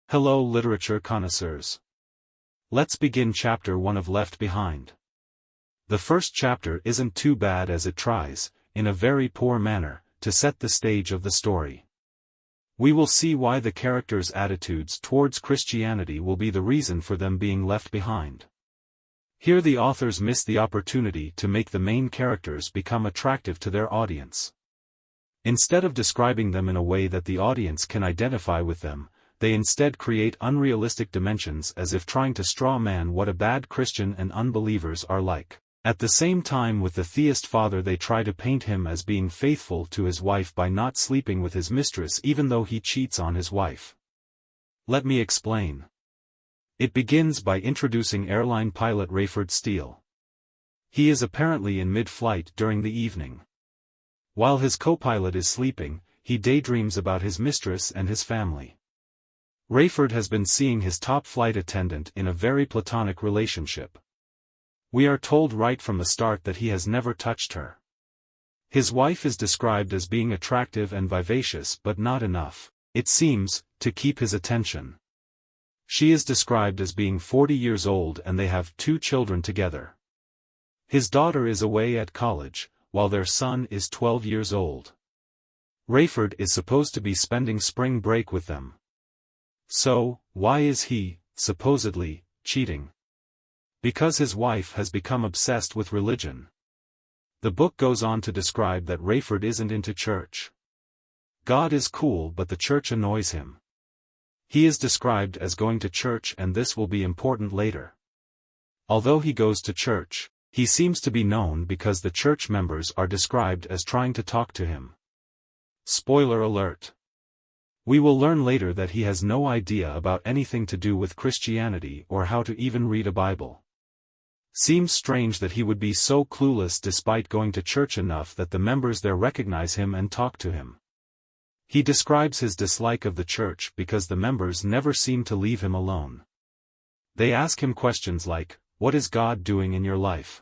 Hello literature connoisseurs. Let's begin chapter 1 of Left Behind. The first chapter isn't too bad as it tries, in a very poor manner, to set the stage of the story. We will see why the characters' attitudes towards Christianity will be the reason for them being left behind. Here the authors miss the opportunity to make the main characters become attractive to their audience. Instead of describing them in a way that the audience can identify with them, they instead create unrealistic dimensions as if trying to straw man what a bad Christian and unbelievers are like. At the same time, with the theist father, they try to paint him as being faithful to his wife by not sleeping with his mistress even though he cheats on his wife. Let me explain. It begins by introducing airline pilot Rayford Steele. He is apparently in mid-flight during the evening. While his co-pilot is sleeping, he daydreams about his mistress and his family. Rayford has been seeing his top flight attendant in a very platonic relationship. We are told right from the start that he has never touched her. His wife is described as being attractive and vivacious but not enough, it seems, to keep his attention. She is described as being 40 years old and they have 2 children together. His daughter is away at college, while their son is 12 years old. Rayford is supposed to be spending spring break with them. So, why is he, supposedly, cheating? Because his wife has become obsessed with religion. The book goes on to describe that Rayford isn't into church. God is cool but the church annoys him. He is described as going to church, and this will be important later. Although he goes to church, he seems to be known because the church members are described as trying to talk to him. Spoiler alert. We will learn later that he has no idea about anything to do with Christianity or how to even read a Bible. Seems strange that he would be so clueless despite going to church enough that the members there recognize him and talk to him. He describes his dislike of the church because the members never seem to leave him alone. They ask him questions like, "What is God doing in your life?"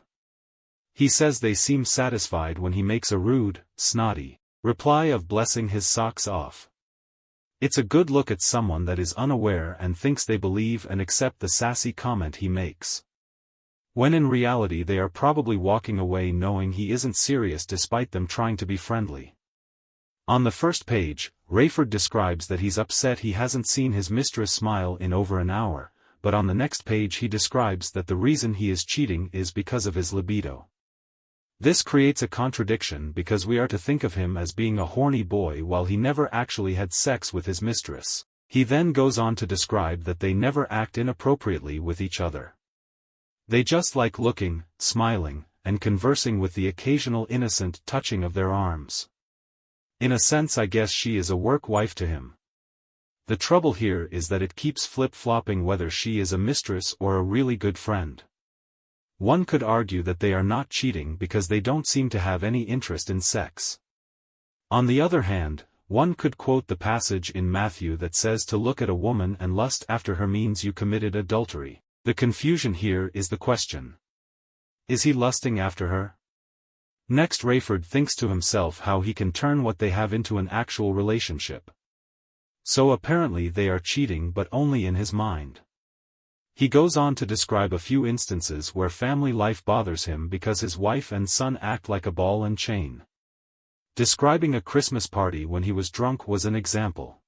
He says they seem satisfied when he makes a rude, snotty reply of blessing his socks off. It's a good look at someone that is unaware and thinks they believe and accept the sassy comment he makes. When in reality they are probably walking away knowing he isn't serious despite them trying to be friendly. On the first page, Rayford describes that he's upset he hasn't seen his mistress smile in over an hour, but on the next page he describes that the reason he is cheating is because of his libido. This creates a contradiction because we are to think of him as being a horny boy while he never actually had sex with his mistress. He then goes on to describe that they never act inappropriately with each other. They just like looking, smiling, and conversing with the occasional innocent touching of their arms. In a sense, I guess she is a work wife to him. The trouble here is that it keeps flip-flopping whether she is a mistress or a really good friend. One could argue that they are not cheating because they don't seem to have any interest in sex. On the other hand, one could quote the passage in Matthew that says to look at a woman and lust after her means you committed adultery. The confusion here is the question. Is he lusting after her? Next, Rayford thinks to himself how he can turn what they have into an actual relationship. So apparently they are cheating, but only in his mind. He goes on to describe a few instances where family life bothers him because his wife and son act like a ball and chain. Describing a Christmas party when he was drunk was an example.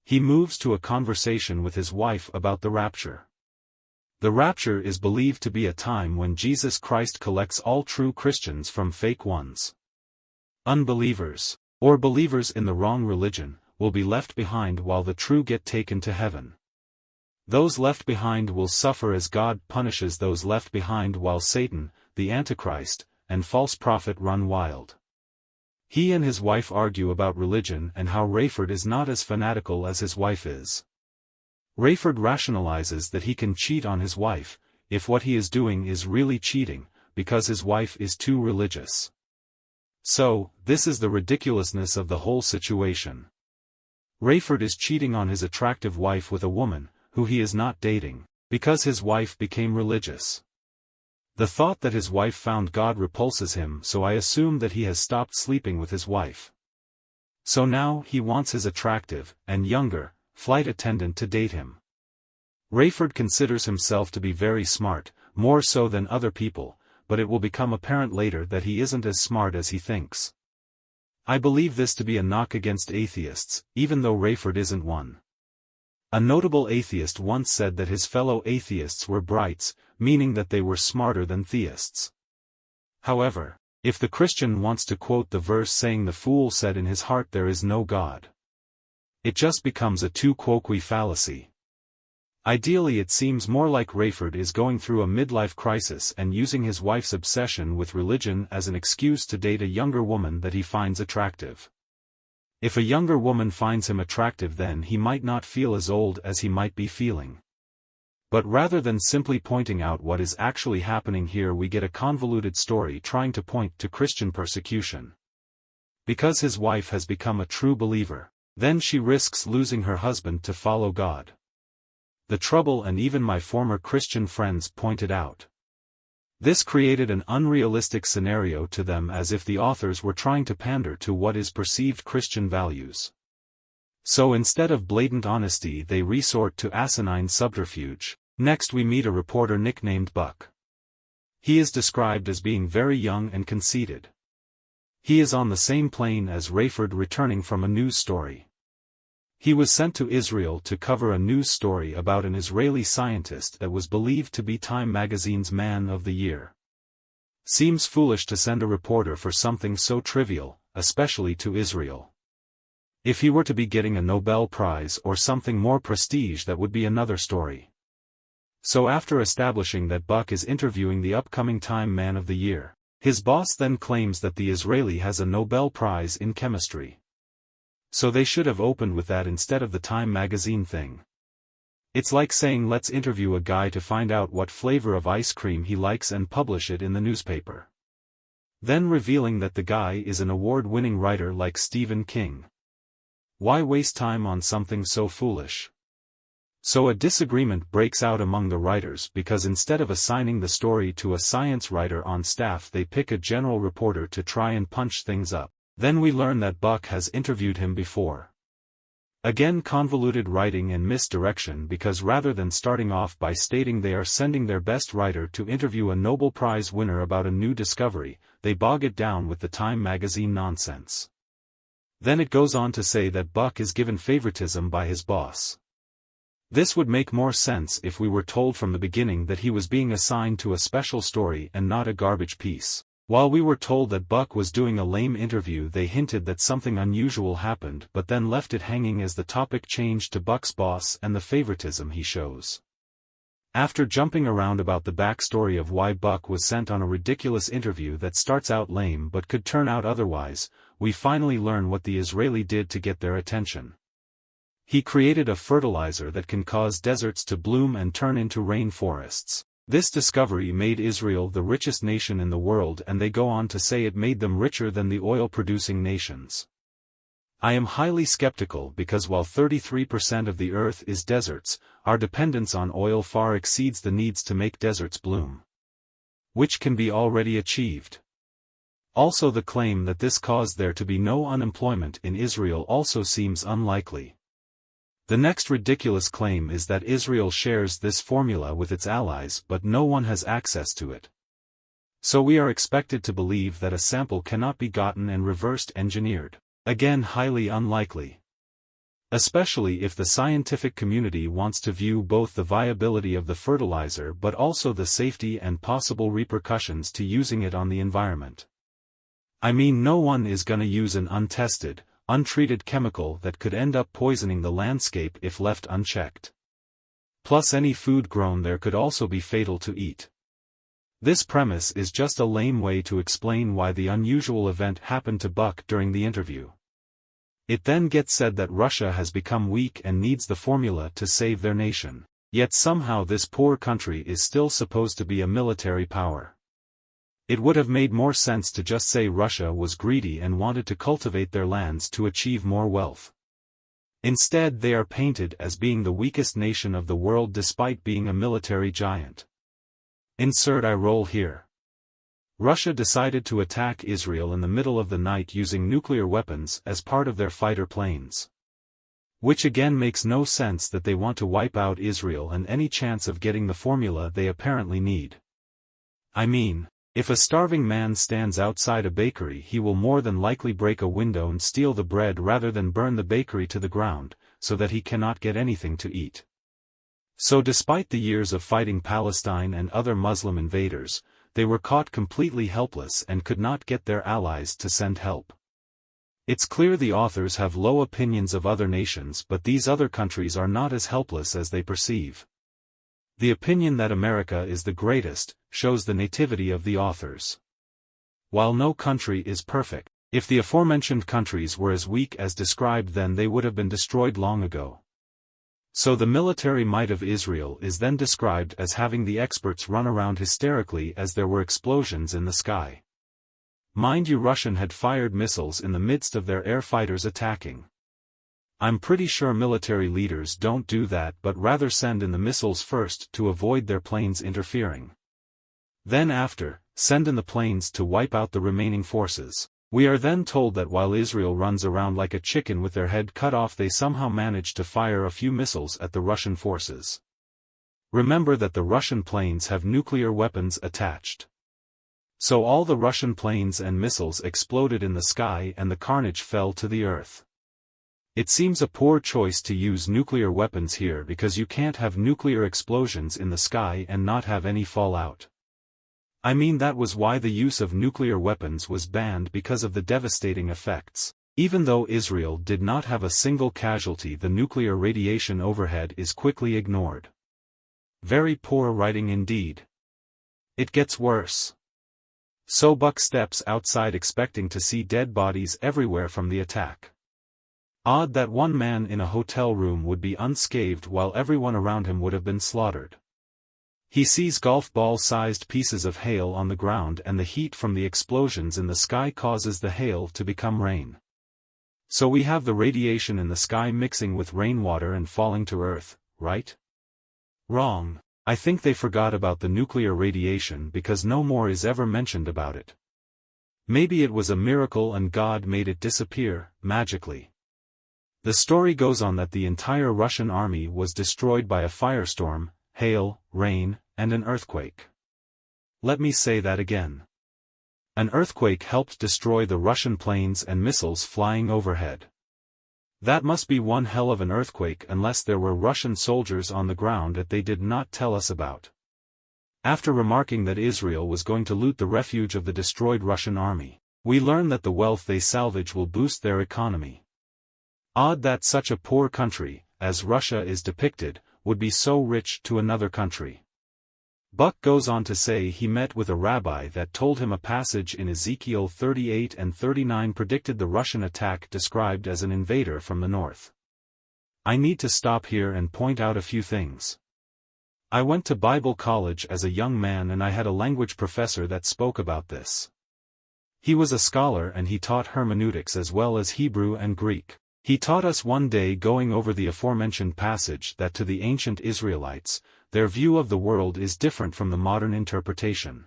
He moves to a conversation with his wife about the rapture. The rapture is believed to be a time when Jesus Christ collects all true Christians from fake ones. Unbelievers, or believers in the wrong religion, will be left behind while the true get taken to heaven. Those left behind will suffer as God punishes those left behind while Satan, the Antichrist, and false prophet run wild. He and his wife argue about religion and how Rayford is not as fanatical as his wife is. Rayford rationalizes that he can cheat on his wife, if what he is doing is really cheating, because his wife is too religious. So, this is the ridiculousness of the whole situation. Rayford is cheating on his attractive wife with a woman, who he is not dating, because his wife became religious. The thought that his wife found God repulses him, so I assume that he has stopped sleeping with his wife. So now he wants his attractive, and younger, flight attendant to date him. Rayford considers himself to be very smart, more so than other people, but it will become apparent later that he isn't as smart as he thinks. I believe this to be a knock against atheists, even though Rayford isn't one. A notable atheist once said that his fellow atheists were brights, meaning that they were smarter than theists. However, if the Christian wants to quote the verse saying the fool said in his heart there is no God, it just becomes a tu quoque fallacy. Ideally, it seems more like Rayford is going through a midlife crisis and using his wife's obsession with religion as an excuse to date a younger woman that he finds attractive. If a younger woman finds him attractive, then he might not feel as old as he might be feeling. But rather than simply pointing out what is actually happening here, we get a convoluted story trying to point to Christian persecution. Because his wife has become a true believer, then she risks losing her husband to follow God. The trouble, and even my former Christian friends pointed out, this created an unrealistic scenario to them, as if the authors were trying to pander to what is perceived Christian values. So instead of blatant honesty, they resort to asinine subterfuge. Next we meet a reporter nicknamed Buck. He is described as being very young and conceited. He is on the same plane as Rayford, returning from a news story. He was sent to Israel to cover a news story about an Israeli scientist that was believed to be Time magazine's Man of the Year. Seems foolish to send a reporter for something so trivial, especially to Israel. If he were to be getting a Nobel Prize or something more prestige, that would be another story. So after establishing that Buck is interviewing the upcoming Time Man of the Year, his boss then claims that the Israeli has a Nobel Prize in chemistry. So they should have opened with that instead of the Time magazine thing. It's like saying let's interview a guy to find out what flavor of ice cream he likes and publish it in the newspaper. Then revealing that the guy is an award-winning writer like Stephen King. Why waste time on something so foolish? So a disagreement breaks out among the writers, because instead of assigning the story to a science writer on staff, they pick a general reporter to try and punch things up. Then we learn that Buck has interviewed him before. Again, convoluted writing and misdirection, because rather than starting off by stating they are sending their best writer to interview a Nobel Prize winner about a new discovery, they bog it down with the Time magazine nonsense. Then it goes on to say that Buck is given favoritism by his boss. This would make more sense if we were told from the beginning that he was being assigned to a special story and not a garbage piece. While we were told that Buck was doing a lame interview, they hinted that something unusual happened, but then left it hanging as the topic changed to Buck's boss and the favoritism he shows. After jumping around about the backstory of why Buck was sent on a ridiculous interview that starts out lame but could turn out otherwise, we finally learn what the Israeli did to get their attention. He created a fertilizer that can cause deserts to bloom and turn into rainforests. This discovery made Israel the richest nation in the world, and they go on to say it made them richer than the oil-producing nations. I am highly skeptical, because while 33% of the earth is deserts, our dependence on oil far exceeds the needs to make deserts bloom, which can be already achieved. Also, the claim that this caused there to be no unemployment in Israel also seems unlikely. The next ridiculous claim is that Israel shares this formula with its allies, but no one has access to it. So we are expected to believe that a sample cannot be gotten and reversed engineered. Again, highly unlikely. Especially if the scientific community wants to view both the viability of the fertilizer but also the safety and possible repercussions to using it on the environment. I mean, no one is gonna use an untested, untreated chemical that could end up poisoning the landscape if left unchecked. Plus, any food grown there could also be fatal to eat. This premise is just a lame way to explain why the unusual event happened to Buck during the interview. It then gets said that Russia has become weak and needs the formula to save their nation, yet somehow this poor country is still supposed to be a military power. It would have made more sense to just say Russia was greedy and wanted to cultivate their lands to achieve more wealth. Instead, they are painted as being the weakest nation of the world despite being a military giant. Insert eye roll here. Russia decided to attack Israel in the middle of the night using nuclear weapons as part of their fighter planes. Which again makes no sense that they want to wipe out Israel and any chance of getting the formula they apparently need. I mean, if a starving man stands outside a bakery, he will more than likely break a window and steal the bread rather than burn the bakery to the ground, so that he cannot get anything to eat. So despite the years of fighting Palestine and other Muslim invaders, they were caught completely helpless and could not get their allies to send help. It's clear the authors have low opinions of other nations, but these other countries are not as helpless as they perceive. The opinion that America is the greatest shows the nativity of the authors. While no country is perfect, if the aforementioned countries were as weak as described, then they would have been destroyed long ago. So the military might of Israel is then described as having the experts run around hysterically as there were explosions in the sky. Mind you, Russian had fired missiles in the midst of their air fighters attacking. I'm pretty sure military leaders don't do that, but rather send in the missiles first to avoid their planes interfering. Then after, send in the planes to wipe out the remaining forces. We are then told that while Israel runs around like a chicken with their head cut off, they somehow manage to fire a few missiles at the Russian forces. Remember that the Russian planes have nuclear weapons attached. So all the Russian planes and missiles exploded in the sky and the carnage fell to the earth. It seems a poor choice to use nuclear weapons here, because you can't have nuclear explosions in the sky and not have any fallout. I mean, that was why the use of nuclear weapons was banned, because of the devastating effects. Even though Israel did not have a single casualty, the nuclear radiation overhead is quickly ignored. Very poor writing indeed. It gets worse. So Buck steps outside expecting to see dead bodies everywhere from the attack. Odd that one man in a hotel room would be unscathed while everyone around him would have been slaughtered. He sees golf ball-sized pieces of hail on the ground, and the heat from the explosions in the sky causes the hail to become rain. So we have the radiation in the sky mixing with rainwater and falling to earth, right? Wrong. I think they forgot about the nuclear radiation because no more is ever mentioned about it. Maybe it was a miracle and God made it disappear, magically. The story goes on that the entire Russian army was destroyed by a firestorm, hail, rain, and an earthquake. Let me say that again. An earthquake helped destroy the Russian planes and missiles flying overhead. That must be one hell of an earthquake, unless there were Russian soldiers on the ground that they did not tell us about. After remarking that Israel was going to loot the refuge of the destroyed Russian army, we learn that the wealth they salvage will boost their economy. Odd that such a poor country, as Russia is depicted, would be so rich to another country. Buck goes on to say he met with a rabbi that told him a passage in Ezekiel 38 and 39 predicted the Russian attack described as an invader from the north. I need to stop here and point out a few things. I went to Bible college as a young man, and I had a language professor that spoke about this. He was a scholar and he taught hermeneutics as well as Hebrew and Greek. He taught us one day, going over the aforementioned passage, that to the ancient Israelites, their view of the world is different from the modern interpretation.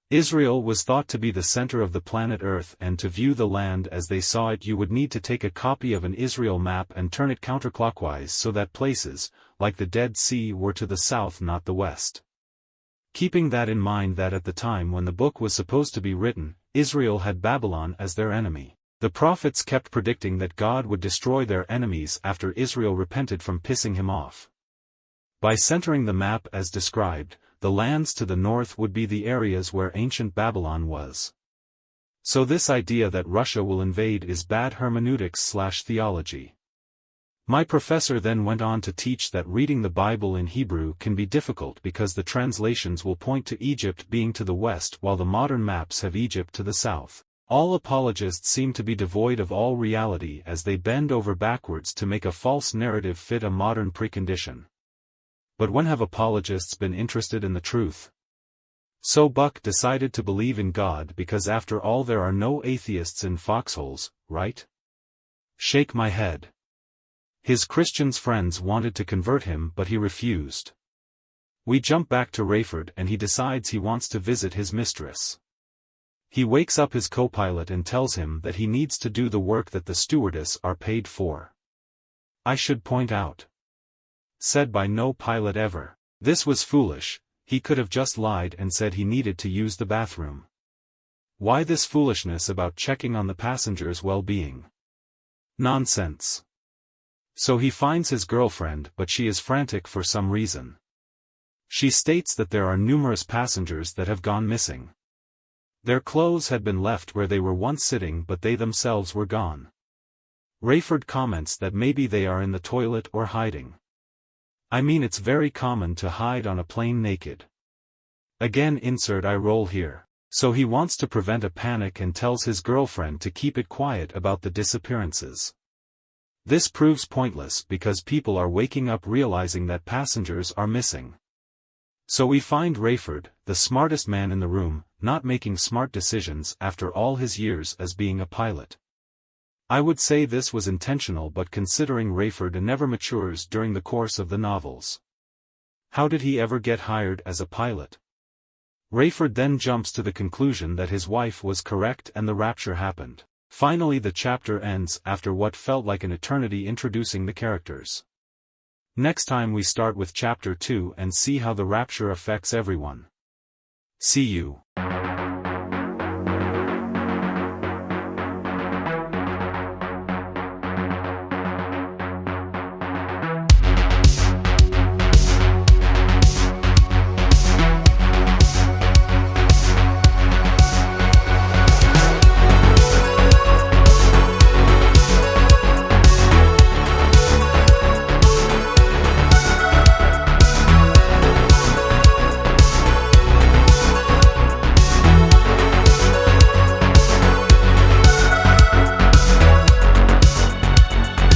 Israel was thought to be the center of the planet Earth, and to view the land as they saw it, you would need to take a copy of an Israel map and turn it counterclockwise so that places, like the Dead Sea, were to the south, not the west. Keeping that in mind, that at the time when the book was supposed to be written, Israel had Babylon as their enemy. The prophets kept predicting that God would destroy their enemies after Israel repented from pissing him off. By centering the map as described, the lands to the north would be the areas where ancient Babylon was. So this idea that Russia will invade is bad hermeneutics/theology. My professor then went on to teach that reading the Bible in Hebrew can be difficult because the translations will point to Egypt being to the west while the modern maps have Egypt to the south. All apologists seem to be devoid of all reality as they bend over backwards to make a false narrative fit a modern precondition. But when have apologists been interested in the truth? So Buck decided to believe in God because after all there are no atheists in foxholes, right? Shake my head. His Christian friends wanted to convert him but he refused. We jump back to Rayford and he decides he wants to visit his mistress. He wakes up his co-pilot and tells him that he needs to do the work that the stewardess are paid for. I should point out. Said by no pilot ever. This was foolish, he could have just lied and said he needed to use the bathroom. Why this foolishness about checking on the passengers' well-being? Nonsense. So he finds his girlfriend, but she is frantic for some reason. She states that there are numerous passengers that have gone missing. Their clothes had been left where they were once sitting, but they themselves were gone. Rayford comments that maybe they are in the toilet or hiding. I mean, it's very common to hide on a plane naked. Again, insert eye roll here. So he wants to prevent a panic and tells his girlfriend to keep it quiet about the disappearances. This proves pointless because people are waking up realizing that passengers are missing. So we find Rayford, the smartest man in the room, not making smart decisions after all his years as being a pilot. I would say this was intentional, but considering Rayford never matures during the course of the novels. How did he ever get hired as a pilot? Rayford then jumps to the conclusion that his wife was correct and the rapture happened. Finally, the chapter ends after what felt like an eternity introducing the characters. Next time we start with chapter 2 and see how the rapture affects everyone. See you.